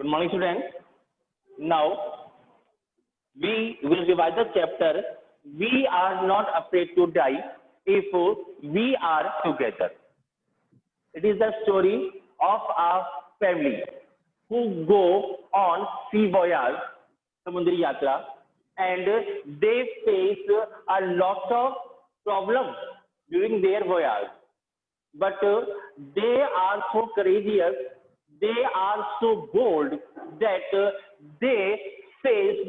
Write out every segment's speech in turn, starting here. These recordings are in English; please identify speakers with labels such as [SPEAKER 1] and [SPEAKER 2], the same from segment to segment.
[SPEAKER 1] Good morning, students. Now we will revise the chapter. We are not afraid to die if we are together. It is the story of a family who go on sea voyage, samundri yatra, and they face a lot of problems during their voyage. But they are so courageous, they are so bold that they face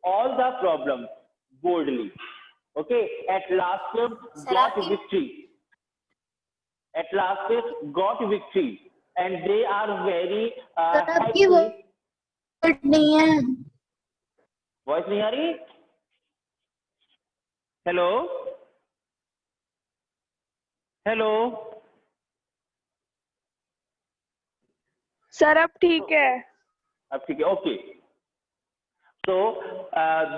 [SPEAKER 1] all the problems boldly. Okay, at last got victory. At last got victory, and they are very happy. Voice नहीं आ रही? Hello hello
[SPEAKER 2] sir अब ठीक है.
[SPEAKER 1] अब ठीक है. Okay, so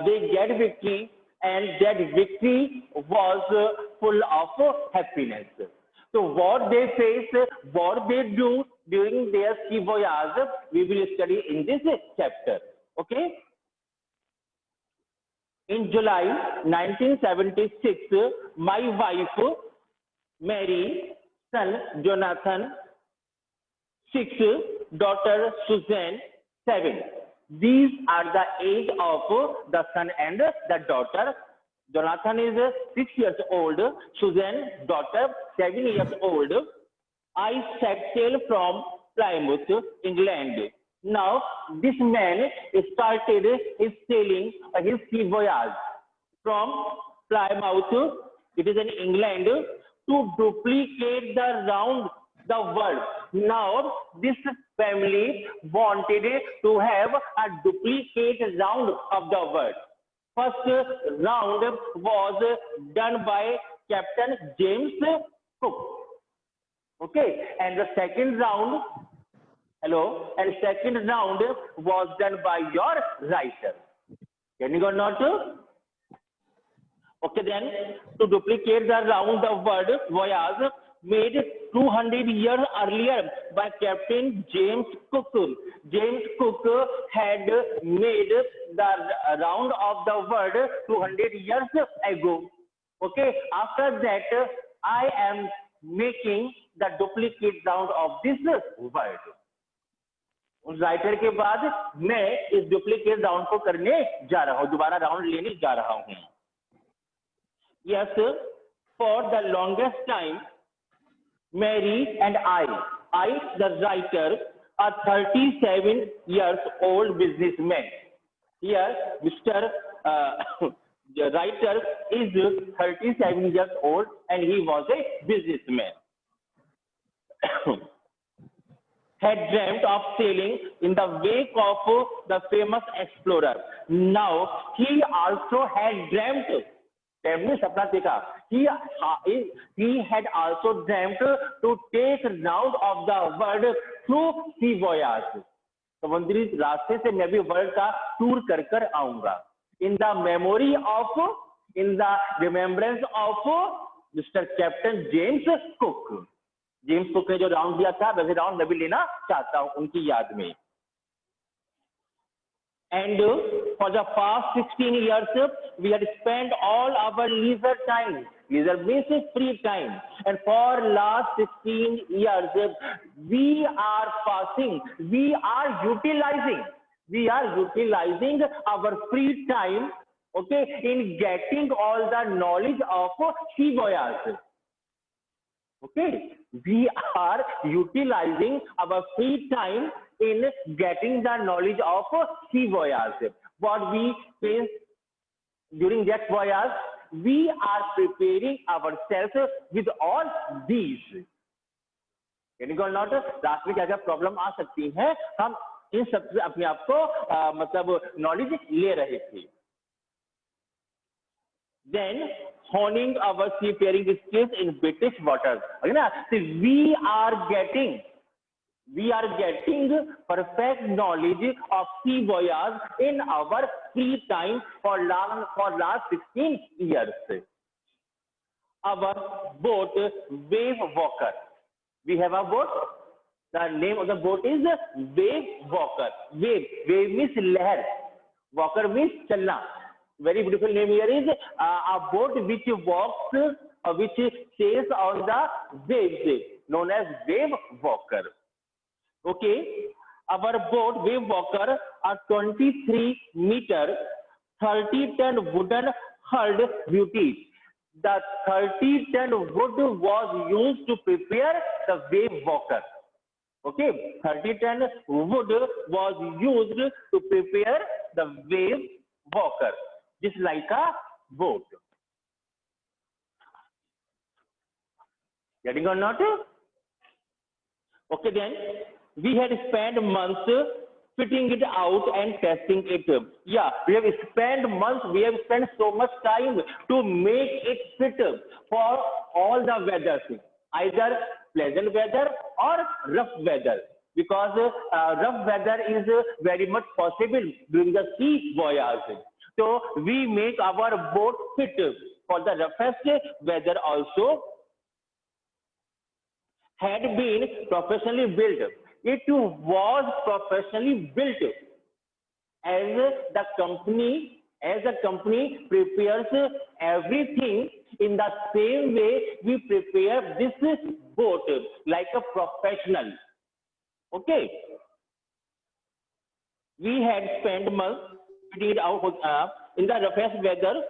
[SPEAKER 1] they get victory, and that victory was full of happiness. So what they face, what they do during their sea voyage, we will study in this chapter. Okay, in July 1976, my wife Mary, son Jonathan, 6, daughter Suzanne, 7. These are the age of the son and the daughter. Jonathan is 6 years old, Suzanne, daughter, 7 years old. I set sail from Plymouth, England. Now, this man started his sailing, his sea voyage from Plymouth, it is in England, to duplicate the round the world. Now, this family wanted to have a duplicate round of the world. First round was done by Captain James Cook. Okay, and the second round, and second round was done by your writer. Can you or not? Okay, then to duplicate the round of world voyage made 200 years earlier by Captain James Cook. James Cook had made the round of the world 200 years ago. Okay, after that I am making the duplicate round of this world. उस writer के बाद मैं इस duplicate round को करने जा रहा हूं, दोबारा राउंड लेने जा रहा हूं. Yes, for the longest time, Mary and I, the writer, a 37 years old businessman. Here, Mr. The writer is 37 years old and he was a businessman. Had dreamt of sailing in the wake of the famous explorer. Now, he also had dreamt, सपना देखा, he had also dreamt to take round of the world through sea voyage. समुद्री रास्ते से मैं भी world का tour कर कर आऊंगा. In the memory of, in the remembrance of Mr. Captain James Cook. James cook ने जो राउंड दिया था वैसे राउंड मैं भी लेना चाहता हूं उनकी याद में. And for the past 16 years, we had spent all our leisure time. Leisure means free time. And for last 16 years, we are utilizing our free time, okay, in getting all the knowledge of sea voyage. Okay, we are utilizing our free time in getting the knowledge of sea voyage. What we face during that voyage, we are preparing ourselves with all these. यानी कि not रास्ते में क्या क्या problem आ सकती हैं, हम इन सब से अपने आप को मतलब नॉलेज ले रहे थे. Then honing our seafaring skills in British waters. Okay, na? So we are getting perfect knowledge of sea voyage in our free time for last 16 years. Our boat Wave Walker. We have a boat The name of the boat is Wave Walker. Wave means लहर. Walker means चलना. Very beautiful name here is a boat which walks which sails on the waves, known as Wave Walker. Okay, our boat Wave Walker, a 23-meter, 30-ton wooden hulled beauty. The 30-ton wood was used to prepare the Wave Walker. Okay, 30-ton wood was used to prepare the Wave Walker, just like a boat. Getting or not? Okay, then we had spent months fitting it out and testing it. Yeah, we have spent months, we have spent so much time to make it fit for all the weathers, either pleasant weather or rough weather, because rough weather is very much possible during the sea voyage. So we make our boat fit for the roughest weather also. Had been professionally built. It was professionally built as the company prepares everything in the same way we prepare this boat like a professional. Okay. We had spent months fitting it out in the roughest weather.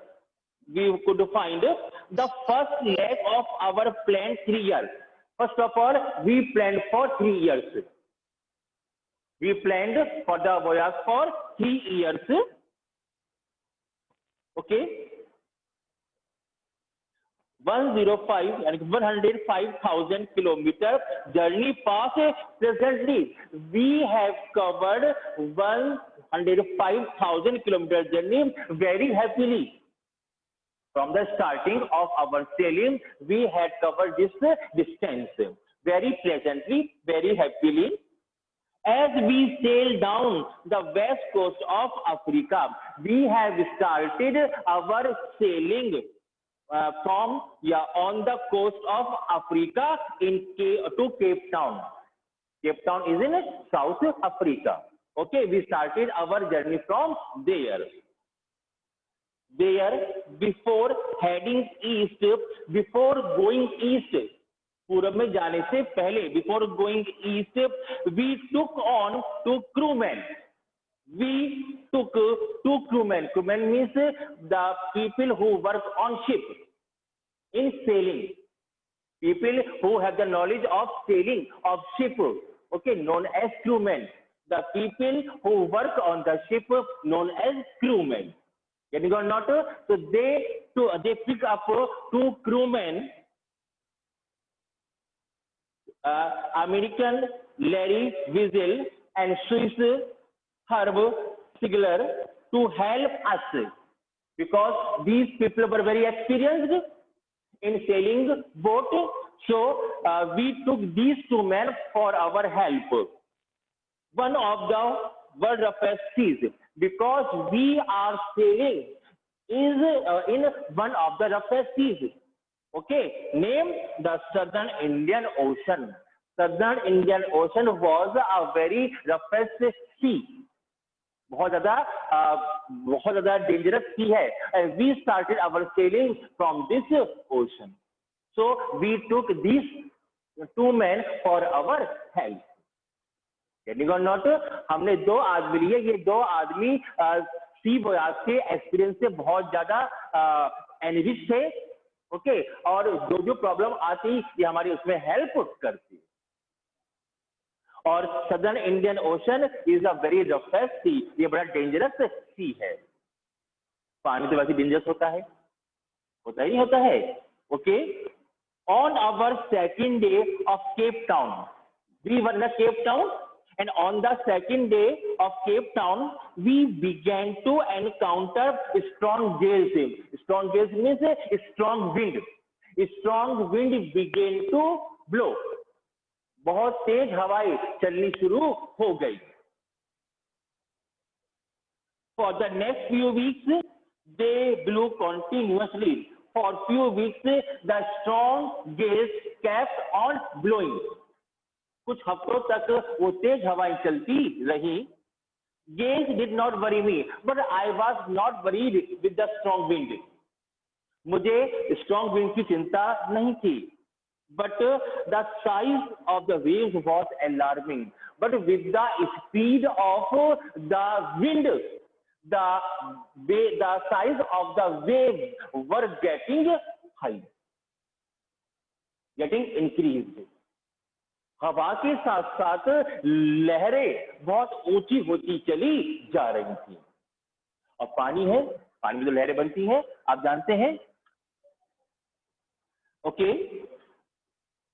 [SPEAKER 1] We could find the first leg of our planned 3 years. First of all, we planned for 3 years. We planned for the voyage for 3 years. Okay. 105 and 105,000 kilometer journey pass presently. We have covered 105,000 kilometer journey very happily. From the starting of our sailing, we had covered this distance very pleasantly, very happily. As we sail down the west coast of Africa, we have started our sailing on the coast of Africa to Cape Town. Cape Town is in South Africa. Okay, we started our journey from there. Before heading east, before going east, पूरब में जाने से पहले, before going east, we took on 2 crewmen. We took 2 crewmen. Crewmen means the people who work on ship in sailing. People who have the knowledge of sailing of ship, okay, known as crewmen. The people who work on the ship known as crewmen. Getting or not? So they pick up 2 crewmen, American Larry Wiesel and Swiss Herb Sigler, to help us, because these people were very experienced in sailing boat. So we took these 2 men for our help. One of the world roughest seas, because we are sailing is in one of the roughest seas. Okay, name the Southern Indian Ocean. Southern Indian Ocean was a very roughest sea. बहुत ज़्यादा dangerous sea है. And we started our sailing from this ocean. So we took these 2 men for our help. Getting or not? हमने 2 आदमी लिए. ये 2 आदमी सी voyage के experience से बहुत ज़्यादा एनरिच थे. ओके, और जो प्रॉब्लम आती ये हमारी उसमें हेल्प करती. और southern Indian ocean is a very roughest sea. ये बड़ा डेंजरस सी है. पानी तो वैसे डेंजरस होता है, होता ही होता है. Okay, on our second day of Cape Town, we were in Cape Town, and on the second day of Cape Town, we began to encounter strong gales. Strong gales means a strong wind. A strong wind began to blow. बहुत तेज हवाएं चलनी शुरू हो गई. For the next few weeks, they blew continuously. For few weeks, the strong gales kept on blowing. कुछ हफ्तों तक वो तेज हवाएं चलती रही। Gales did not worry me, but I was not worried with the strong wind. मुझे strong wind की चिंता नहीं थी, but the size of the waves was alarming. But with the speed of the wind, the size of the waves were getting high, getting increased. हवा के साथ साथ लहरें बहुत ऊंची होती चली जा रही थी। और पानी है, पानी में तो लहरें बनती हैं, आप जानते हैं। Okay,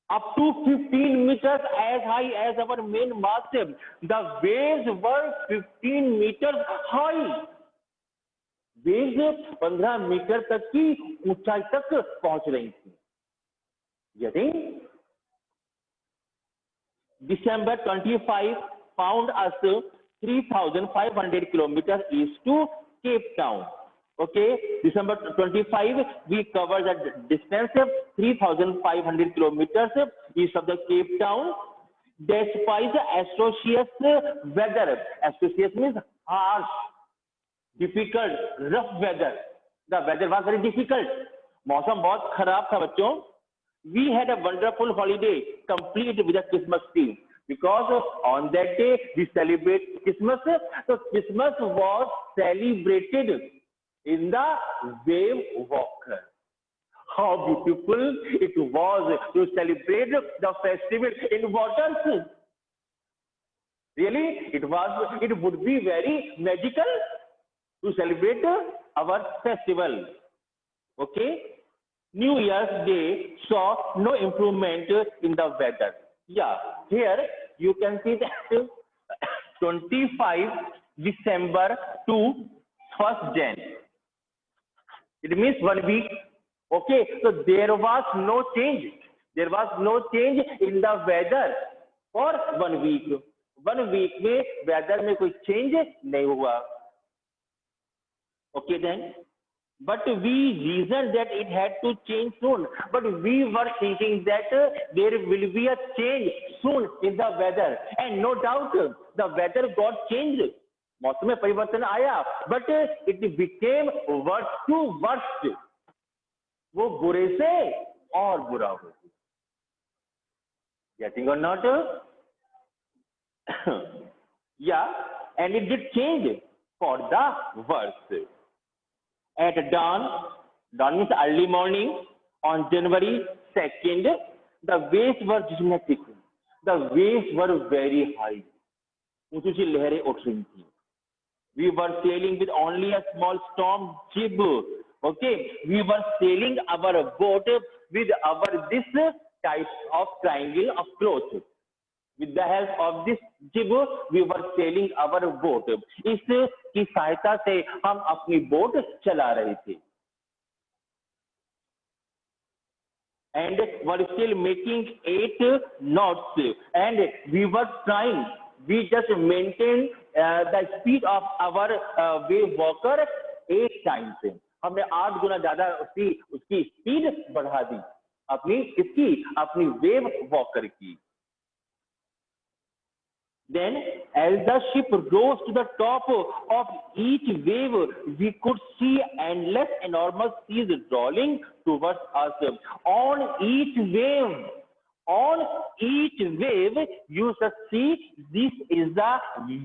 [SPEAKER 1] up to 15 meters as high as our main mast, the waves were 15 meters high. Waves 15 metre तक की ऊंचाई तक पहुंच रही थी। यदि December 25 found us 3,500 kilometers east to Cape Town. Okay, December 25 we covered the distance 3,500 kilometers east of the Cape Town. Despite the atrocious weather, atrocious means harsh, difficult, rough weather. The weather was very difficult. मौसम बहुत खराब था बच्चों। We had a wonderful holiday, complete with a Christmas tree, because on that day we celebrate Christmas. So Christmas was celebrated in the Wave Walker. How beautiful it was to celebrate the festival in waters. Really, it would be very magical to celebrate our festival. Okay. New Year's Day saw no improvement in the weather. Yeah, here you can see that 25 December to 1st Jan. It means 1 week. Okay, so there was no change. There was no change in the weather for 1 week. 1 week में weather में कोई change नहीं हुआ. Okay then. But we reasoned that it had to change soon. But we were thinking that there will be a change soon in the weather. And no doubt the weather got changed. मौसम में परिवर्तन आया, but it became worse to worse. वो बुरे से और बुरा हो गया. Getting or not? Yeah, and it did change for the worse. At dawn means early morning, on January 2nd, the waves were dramatic. The waves were very high. ऊंची ऊंची लहरें उठ रही थी. We were sailing with only a small storm jib. Okay, we were sailing our boat with this type of triangle of cloth. With the help of this jib, we were sailing our boat. इसकी सहायता से हम अपनी boat चला रहे थे. And were still making 8 knots. And we were trying. We just maintained the speed of our wave walker 8 times. हमने 8 गुना ज्यादा उसकी स्पीड बढ़ा दी. अपनी वेव वॉकर की. Then, as the ship rose to the top of each wave, we could see endless, enormous seas rolling towards us. On each wave, you shall see this is the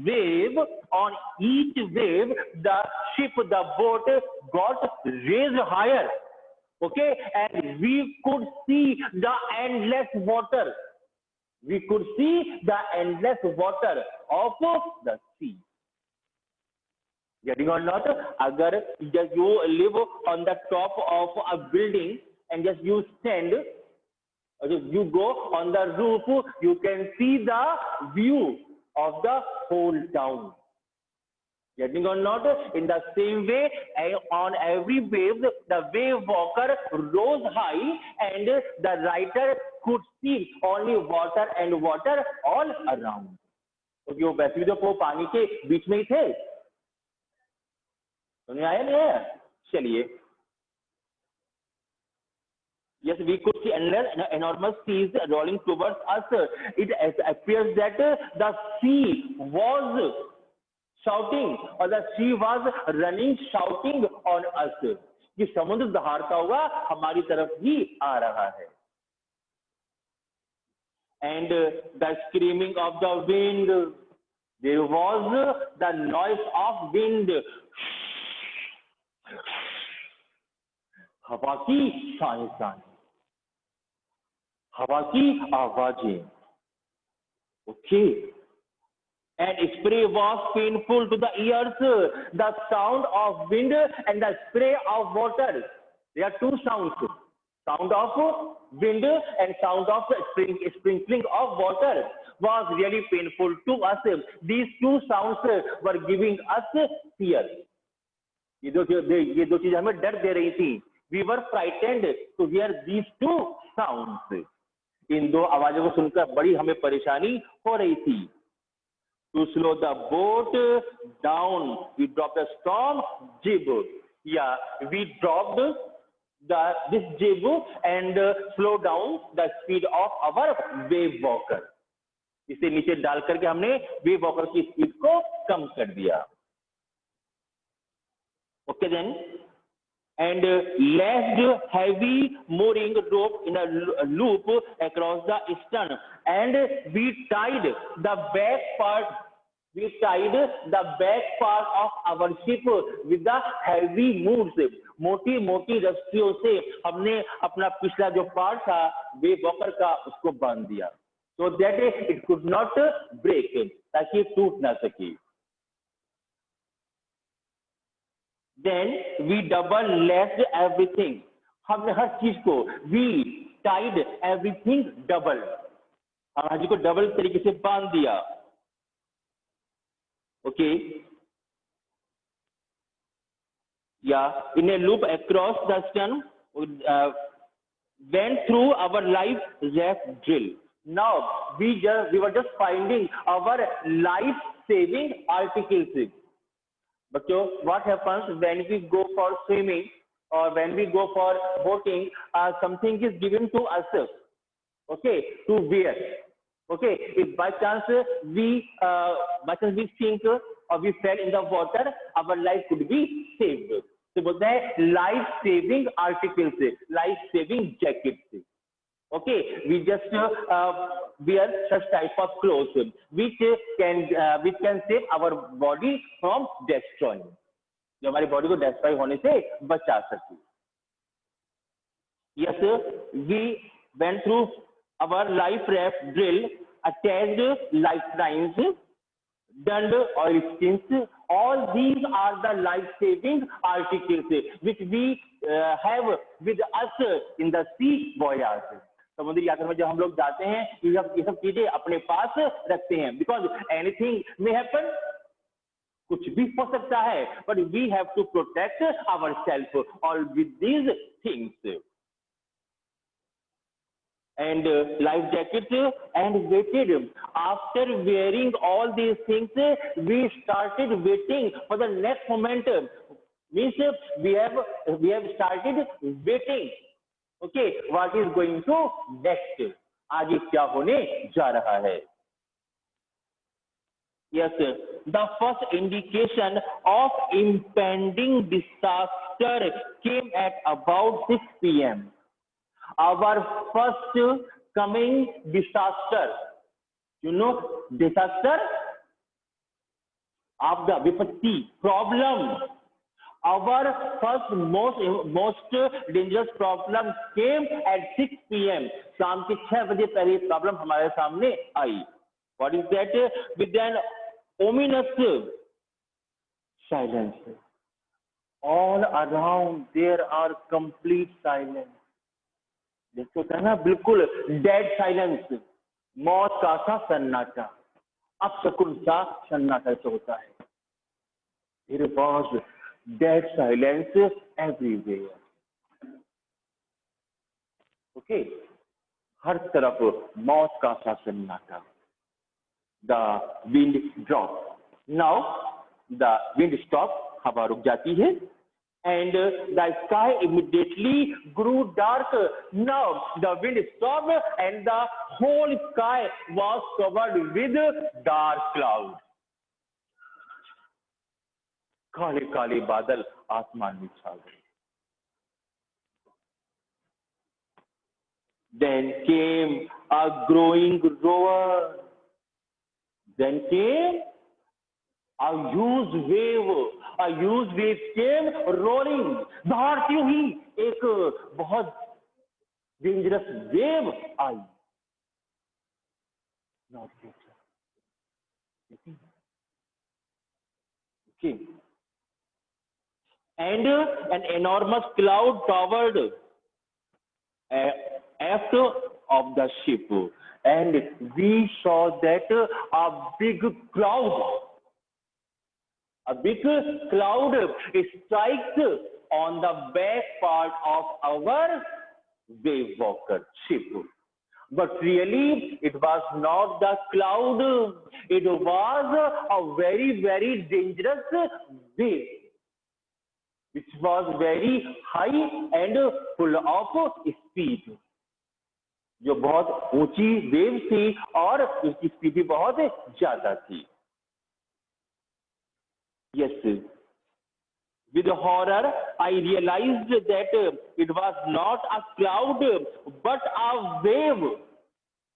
[SPEAKER 1] wave. On each wave, the ship, the boat got raised higher. Okay, and we could see the endless water. We could see the endless water of the sea. Getting or not? अगर just you live on the top of a building and just you stand, or just you go on the roof, you can see the view of the whole town. Getting or not? In the same way, on every wave, the wave walker rose high, and the rider could see only water and water all around. क्योंकि वो वैसे भी तो वो पानी के बीच में ही थे. समझ आया नहीं? चलिए, Yes, we could see enormous seas rolling towards us. It appears that the sea was shouting, or the sea was running, shouting on us. कि समुद्र दहाड़ता हुआ हमारी तरफ ही आ रहा है. And the screaming of the wind, there was the noise of wind. हवा की साएं, हवा की आवाजें. Okay. And spray was painful to the ears. The sound of wind and the spray of water. There are two sounds. Sound of wind and sound of sprinkling of water was really painful to us. These two sounds were giving us fear. ये दो चीजें हमें डर दे रही थी. We were frightened to hear these two sounds. इन दो आवाजों को सुनकर बड़ी हमें परेशानी हो रही थी. To slow the boat down, we dropped a storm jib. Yeah, we dropped this jib and slow down the speed of our wave walker. इसे नीचे डाल करके हमने wave walker की स्पीड को कम कर दिया. Okay then, and lashed heavy mooring rope in a loop across the stern, and we tied the back part of our ship with the heavy moods. मोटी मोटी रस्सियों से हमने अपना पिछला जो पार्ट था वेव वॉकर का उसको बांध दिया, so that it could not break, ताकि टूट ना सके. Then we double lashed everything. हमने हर चीज को we tied everything double. हम हर चीज को डबल तरीके से बांध दिया. Okay. Yeah, in a loop across the stern, went through our life raft drill. Now we were just finding our life-saving articles. But what happens when we go for swimming or when we go for boating? Something is given to us, okay, to wear. Okay, if by chance we sink or we fell in the water, our life could be saved. So बोलते हैं life saving articles, life saving jackets. Okay, we just wear such type of clothes which can save our body from destroying, जो हमारी body को destroy होने से बचा सके. Yes, we went through our life raft drill, attached lifelines, donned oil skins. All these are the life-saving articles which we have with us in the sea voyage. समुद्री यात्रा में जब हम लोग जाते हैं ये सब चीजें अपने पास रखते हैं, because anything may happen, कुछ भी हो सकता है, but we have to protect ourselves all with these things. And life jacket and waited. After wearing all these things, we started waiting for the next moment. Means we have started waiting. Okay, what is going to next? आगे क्या होने जा रहा है? Yes, the first indication of impending disaster came at about 6 p.m. Our first coming disaster, disaster, आपदा, विपत्ति, problem. Our first most dangerous problem came at 6 p.m. शाम के 6 बजे पहले प्रॉब्लम हमारे सामने आई. What is that? With an ominous silence. All around there are complete silence. देखो होता है ना, बिल्कुल डेड साइलेंस, मौत का सा सन्नाटा, अपशकुन सा सन्नाटा से होता है. There was dead silence everywhere. Okay, हर तरफ मौत का सा सन्नाटा. The wind dropped. Now the wind stopped. हवा रुक जाती है. and the sky immediately grew dark. Now the wind stopped and the whole sky was covered with dark clouds. काले काले बादल आसमान में छा गए. Then came a growing roar. Then came a huge wave. A huge wave came rolling. दहाड़ती हुई एक बहुत dangerous wave I. Not okay. And an enormous cloud towered aft of the ship, and we saw that a big cloud strikes on the back part of our wave walker ship. But really, it was not the cloud. It was a very, very dangerous wave, which was very high and full of speed. जो बहुत ऊंची wave थी और उसकी speed भी बहुत ज्यादा थी. Yes, with horror, I realized that it was not a cloud, but a wave.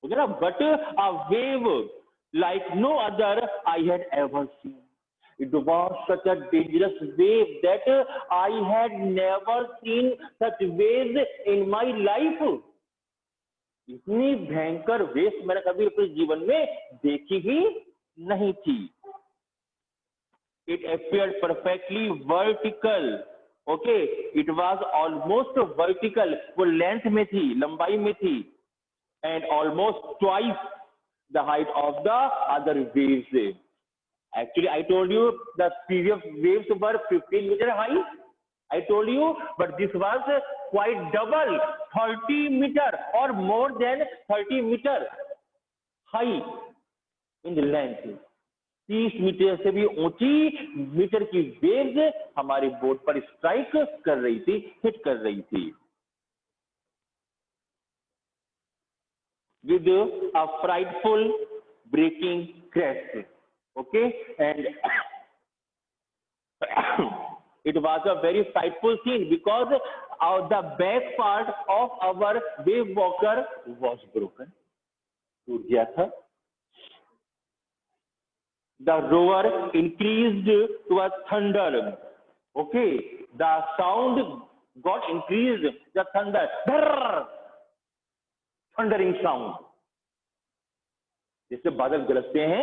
[SPEAKER 1] But a wave like no other I had ever seen. It was such a dangerous wave that I had never seen such waves in my life. इतनी भयंकर wave मैंने कभी अपने जीवन में देखी ही नहीं थी. It appeared perfectly vertical. Okay, it was almost vertical. वो लेंथ में थी, लंबाई में थी, and almost twice the height of the other waves. Actually, I told you the previous waves were 15 meter high. I told you, but this was quite double, 30 meter or more than 30 meter high in the length. 30 metre से भी ऊंची metre की waves हमारे boat पर strike कर रही थी, hit कर रही थी. With a frightful breaking crash. Okay, and it was a very frightful scene because the back part of our wave walker was broken. टूट गया था. The roar increased to a thunder. Okay, the sound got increased. The thunder, thundering sound. जिससे बादल गरजते हैं,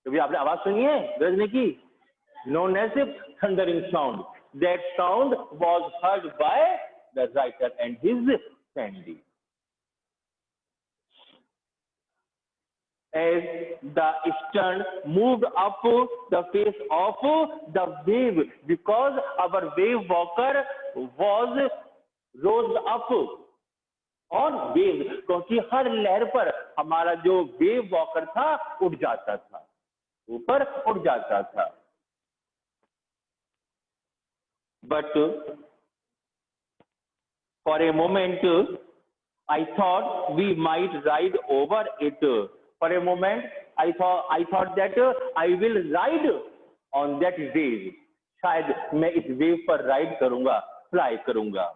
[SPEAKER 1] कभी आपने आवाज सुनी है गरजने की? Known as thundering sound. That sound was heard by the writer and his family. As the stern moved up the face of the wave, because our wave walker was rose up on wave, क्योंकि हर लहर पर हमारा जो wave walker था उड़ जाता था, ऊपर उड़ जाता था. But for a moment I thought we might ride over it. For a moment I thought that I will ride on that wave. शायद मैं इस वेव पर राइड करूंगा, फ्लाई करूंगा.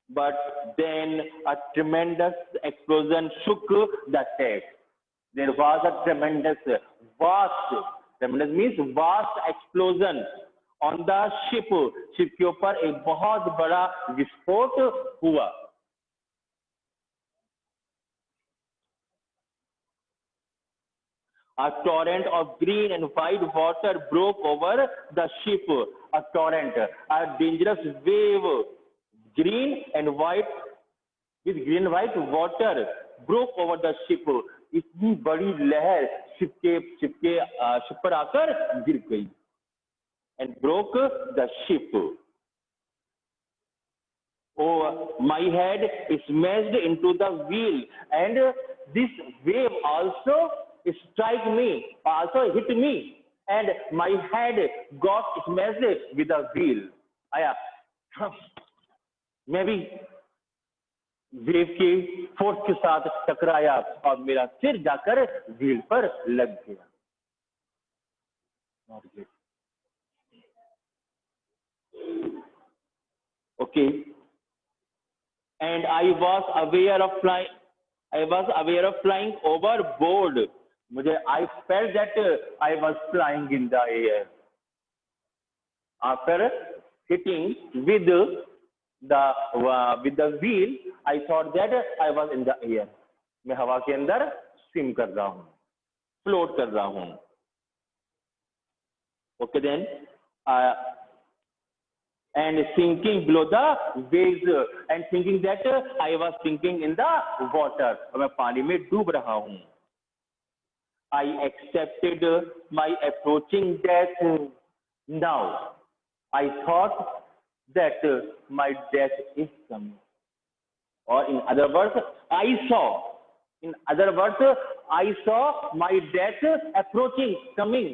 [SPEAKER 1] But then a tremendous explosion shook the deck. There was a tremendous means vast explosion on the ship. Ship के ऊपर एक बहुत बड़ा विस्फोट हुआ. A torrent of green and white water broke over the ship. A torrent, a dangerous wave, green and white, with green and white water broke over the ship. इतनी बड़ी लहर शिप पर आकर गिर गई and broke the ship. Oh, my head smashed into the wheel, and this wave also struck me, also hit me, and my head got smashed with the wheel. आया, मैं भी वेव के फोर्स के साथ टकराया और मेरा सिर जाकर व्हील पर लग गया। Okay, and I was aware of flying, I was aware of flying over board. मुझे I felt that I was flying in the air after hitting with the wheel. I thought that I was in the air. मैं हवा के अंदर swim कर रहा हूँ, float कर रहा हूँ। Okay then, and sinking below the waves and thinking that I was sinking in the water. और मैं पानी में डूब रहा हूँ। I accepted my approaching death now. I thought that my death is coming. Or in other words, I saw my death approaching, coming.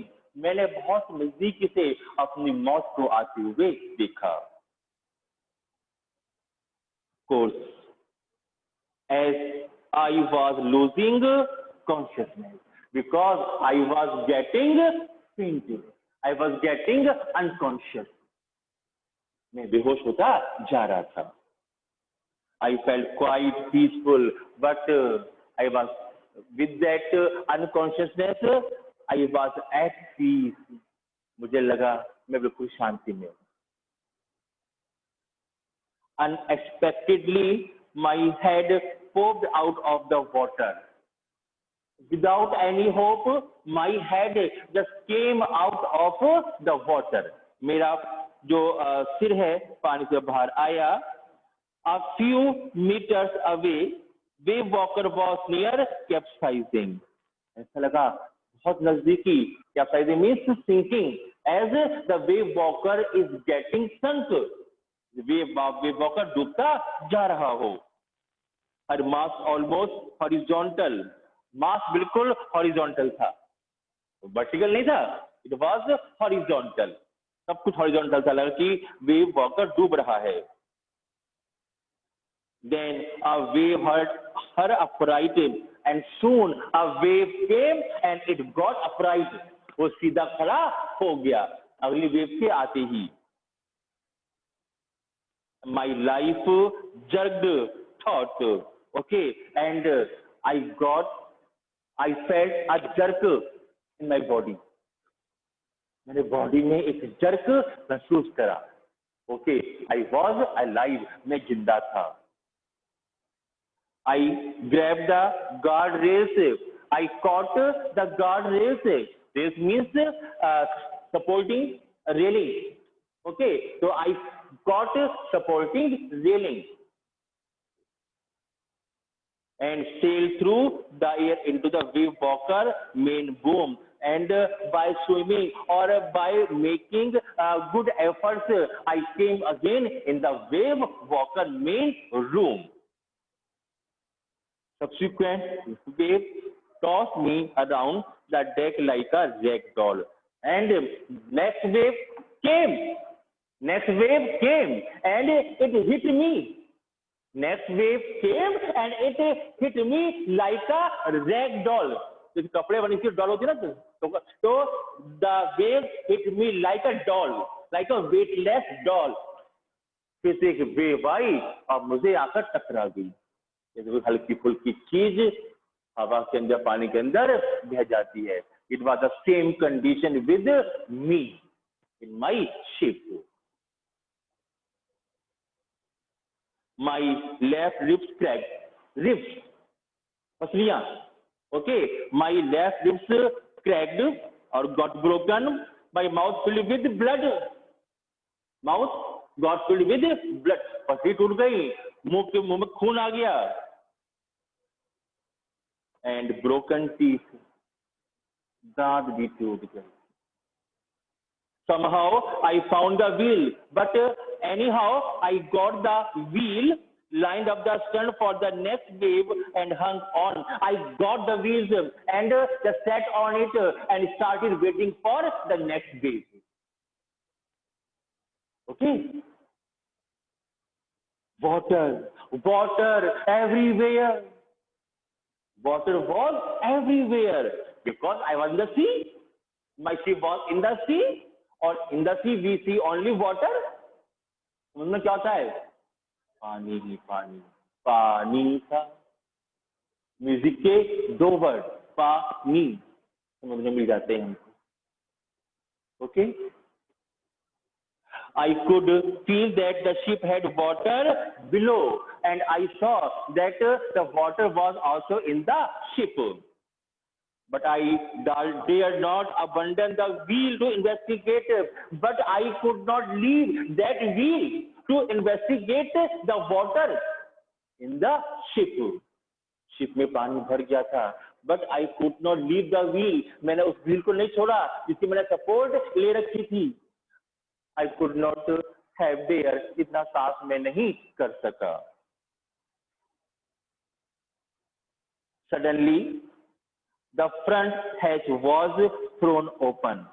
[SPEAKER 1] मैंने बहुत नजदीकी से अपनी मौत को आते हुए देखा। Course, as I was losing consciousness, because I was getting fainted, I was getting unconscious. मैं बेहोश होता जा रहा था। I felt quite peaceful, but I was with that unconsciousness. I was at peace. मुझे लगा मैं बिल्कुल शांति में हूँ। Unexpectedly, my head popped out of the water. Without any hope, my head just came out of the water. मेरा जो सिर है पानी से बाहर आया। A few meters away, wave walker was near capsizing. ऐसा लगा बहुत नजदीकी। Capsizing means sinking. As the wave walker is getting sunk, wave walker डूबता जा रहा हो। Her mass almost horizontal. मास बिल्कुल हॉरिजॉन्टल था, वर्टिकल नहीं था। इट वाज हॉरिजॉन्टल, सब कुछ हॉरिजॉन्टल था। लगा कि वेव वॉकर डूब रहा है। Then a wave her upright and soon a wave came and it got upright. वो सीधा खड़ा हो गया अगली वेव के आते ही। My life jerked thought, okay, and I felt a jerk in my body. मेरे बॉडी में एक जर्क महसूस करा। ओके, I was alive, मैं जिंदा था। I grabbed the guard rails. I caught the guard rails. Rails means supporting railing. Okay, so I caught supporting railing and sailed through the air into the wave walker main boom. And by swimming or by making good efforts, I came again in the wave walker main room. Subsequent wave tossed me around the deck like a rag doll. And next wave came. Next wave came and it hit me. Next wave came and it hit me like a rag doll. तो कपड़े बनी थी doll होती ना, तो the wave hit me like a doll, like a weightless doll. फिर से एक वेव आई और मुझे आकर टकरा गई। जैसे हल्की फुल्की चीज हवा के अंदर पानी के अंदर बह जाती है। It was the same condition with me in my ship. My left ribs cracked. Ribs, पसलियां, okay. My left ribs cracked or got broken. My mouth filled with blood. Mouth got filled with blood. पसली टूट गई, मुंह में खून आ गया। And broken teeth, दांत भी टूट गए। Somehow I found the wheel, but anyhow I got the wheel, lined up the stern for the next wave and hung on. I got the wheels and just sat on it and started waiting for the next wave. Okay, water everywhere. Water was everywhere because I was in the sea. My ship was in the sea, or in the sea we see only water. उनमें क्या होता है? पानी ही पानी, पानी था। Music के दो वर्ड पानी समझ में मिल जाते हैं हमको. Okay, I could feel that the ship had water below, and I saw that the water was also in the ship. But I dared not abandon the wheel to investigate. But I could not leave that wheel to investigate the water in the ship. Ship में पानी भर गया था, but I could not leave the wheel. मैंने उस wheel को नहीं छोड़ा जिसकी मैंने सपोर्ट ले रखी थी. I could not have dare, इतना साहस मैं नहीं कर सका. Suddenly the front hatch was thrown open.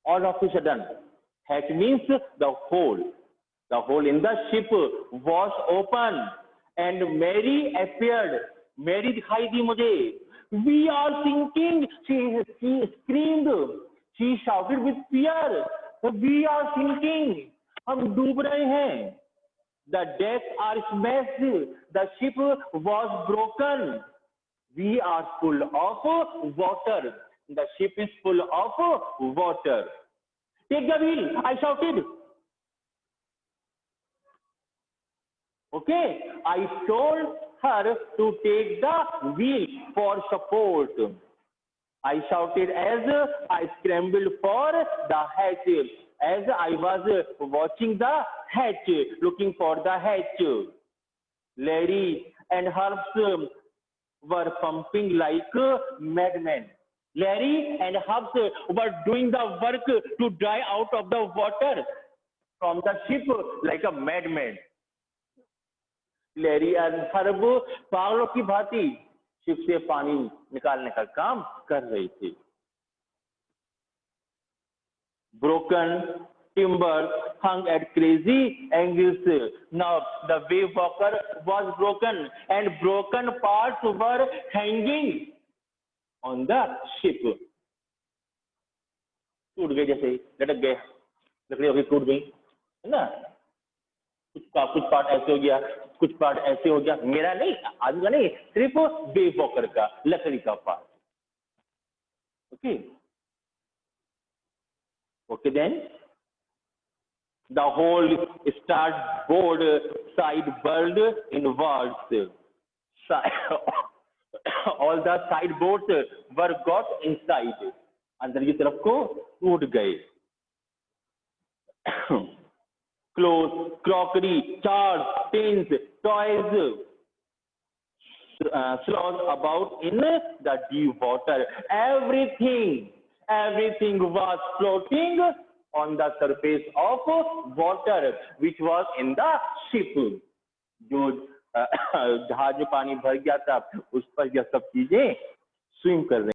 [SPEAKER 1] All of a sudden, hatch means the hole in the ship was open and Mary appeared. Mary दिखाई दी मुझे. We are sinking, she screamed, she shouted with fear. We are sinking, हम डूब रहे हैं. The decks are smashed, the ship was broken. We are full of water, the ship is full of water. Take the wheel, I shouted. Okay, I told her to take the wheel for support. I shouted as I scrambled for the hatch, as I was watching the hatch, looking for the hatch. Larry and Herbs were pumping like madmen. Larry and Herbs were doing the work to dry out of the water from the ship like a madman. Larry और herb पागलों की भांति ship से पानी निकालने का काम कर रही थी. Broken timber hung at crazy angles. Now the wave walker was broken, and broken parts were hanging on the ship. टूट गए, जैसे लटक गए, लकड़ी अभी टूट गई है ना. कुछ पार्ट ऐसे हो गया, कुछ पार्ट ऐसे हो गया. मेरा नहीं, आदमी का नहीं, सिर्फ वेव वॉकर का, लकड़ी का part. Okay okay, then the hull starboard side bird inwards. All the side boards were got inside. अंदर की तरफ को टूट गए. Clothes, crockery, jars, tins, toys slosh about in the deep water. Everything was floating on the surface of water which was in the ship. जो जहाज में पानी भर गया था, उस पर यह सब चीजें स्विम कर